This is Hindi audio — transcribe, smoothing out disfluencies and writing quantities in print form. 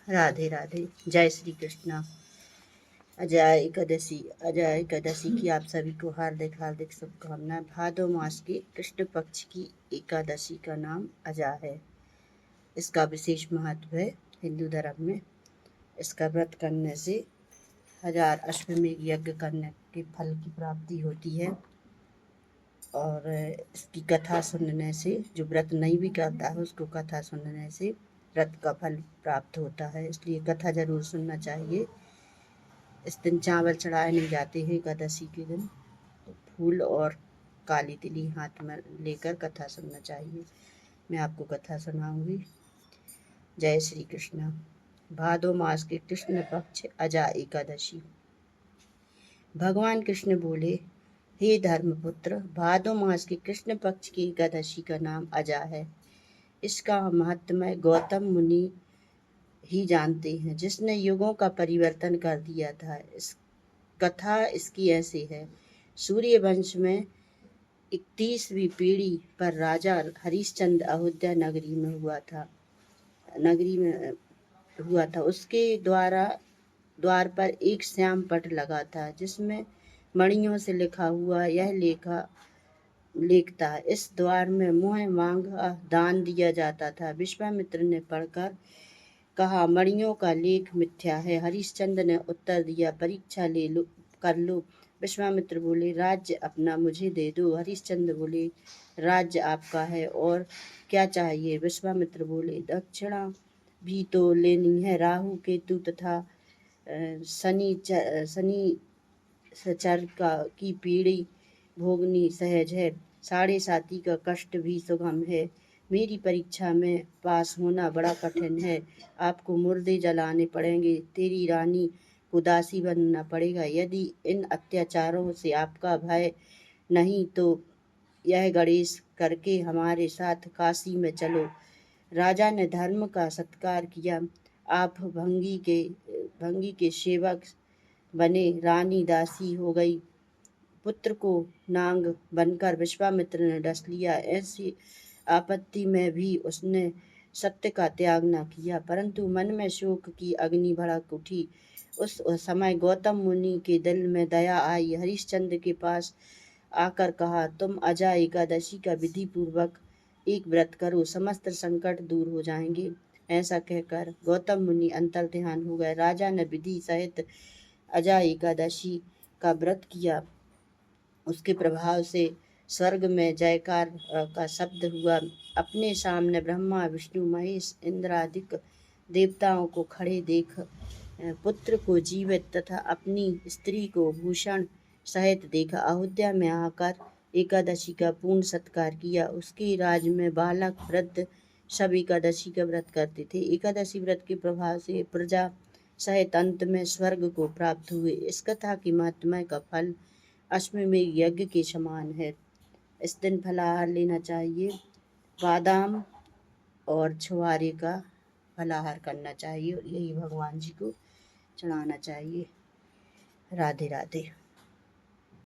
राधे राधे। जय श्री कृष्णा। अजय एकादशी की आप सभी को हार्दिक हार्दिक शुभकामनाएं। भादो मास के कृष्ण पक्ष की एकादशी का नाम अजा है। इसका विशेष महत्व है हिंदू धर्म में। इसका व्रत करने से 1000 अश्वमेध यज्ञ करने के फल की प्राप्ति होती है। और इसकी कथा सुनने से, जो व्रत नहीं भी करता है उसको कथा सुनने से व्रत का फल प्राप्त होता है, इसलिए कथा जरूर सुनना चाहिए। इस दिन चावल चढ़ाए नहीं जाते हैं एकादशी के दिन, तो फूल और काली तिली हाथ में लेकर कथा सुनना चाहिए। मैं आपको कथा सुनाऊंगी। जय श्री कृष्ण। भादो मास के कृष्ण पक्ष अजा एकादशी। भगवान कृष्ण बोले, हे धर्मपुत्र, भादो मास के कृष्ण पक्ष की एकादशी का नाम अजा है। इसका महात्म्य गौतम मुनि ही जानते हैं, जिसने युगों का परिवर्तन कर दिया था। इस कथा इसकी ऐसी है। सूर्य वंश में 31वीं पीढ़ी पर राजा हरिश्चंद्र अयोध्या नगरी में हुआ था। उसके द्वार पर एक श्याम पट लगा था, जिसमें मणियों से लिखा हुआ यह लेख था। इस द्वार में मुँह मांगा दान दिया जाता था। विश्वामित्र ने पढ़कर कहा, मणियों का लेख मिथ्या है। हरिश्चंद्र ने उत्तर दिया, परीक्षा कर लो। विश्वामित्र बोले, राज्य अपना मुझे दे दो। हरिश्चंद्र बोले, राज्य आपका है और क्या चाहिए। विश्वामित्र बोले, दक्षिणा भी तो लेनी है। राहु केतु तथा शनि सचर की पीढ़ी भोगनी सहज है। साढ़े साती का कष्ट भी सुगम है। मेरी परीक्षा में पास होना बड़ा कठिन है। आपको मुर्दे जलाने पड़ेंगे, तेरी रानी को दासी बनना पड़ेगा। यदि इन अत्याचारों से आपका भय नहीं तो यह गणेश करके हमारे साथ काशी में चलो। राजा ने धर्म का सत्कार किया। आप भंगी के सेवक बने, रानी दासी हो गई। पुत्र को नांग बनकर विश्वामित्र ने डस लिया। ऐसी आपत्ति में भी उसने सत्य का त्याग न किया, परंतु मन में शोक की अग्नि भड़क उठी। उस समय गौतम मुनि के दिल में दया आई। हरिश्चंद्र के पास आकर कहा, तुम अजा एकादशी का विधि पूर्वक एक व्रत करो, समस्त संकट दूर हो जाएंगे। ऐसा कहकर गौतम मुनि अंतर ध्यान हो गए। राजा ने विधि सहित अजा एकादशी का व्रत किया। उसके प्रभाव से स्वर्ग में जयकार का शब्द हुआ। अपने सामने ब्रह्मा विष्णु महेश इंद्र आदि देवताओं को खड़े देख पुत्र को जीवित तथा अपनी स्त्री को भूषण सहित देखा। अयोध्या में आकर एकादशी का पूर्ण सत्कार किया। उसके राज में बालक वृद्ध सब एकादशी का व्रत करते थे। एकादशी व्रत के प्रभाव से प्रजा सहित अंत में स्वर्ग को प्राप्त हुए। इस कथा की महात्म्य का फल अश्वमेध यज्ञ के समान है। इस दिन फलाहार लेना चाहिए। बादाम और छुआरे का फलाहार करना चाहिए और यही भगवान जी को चढ़ाना चाहिए। राधे राधे।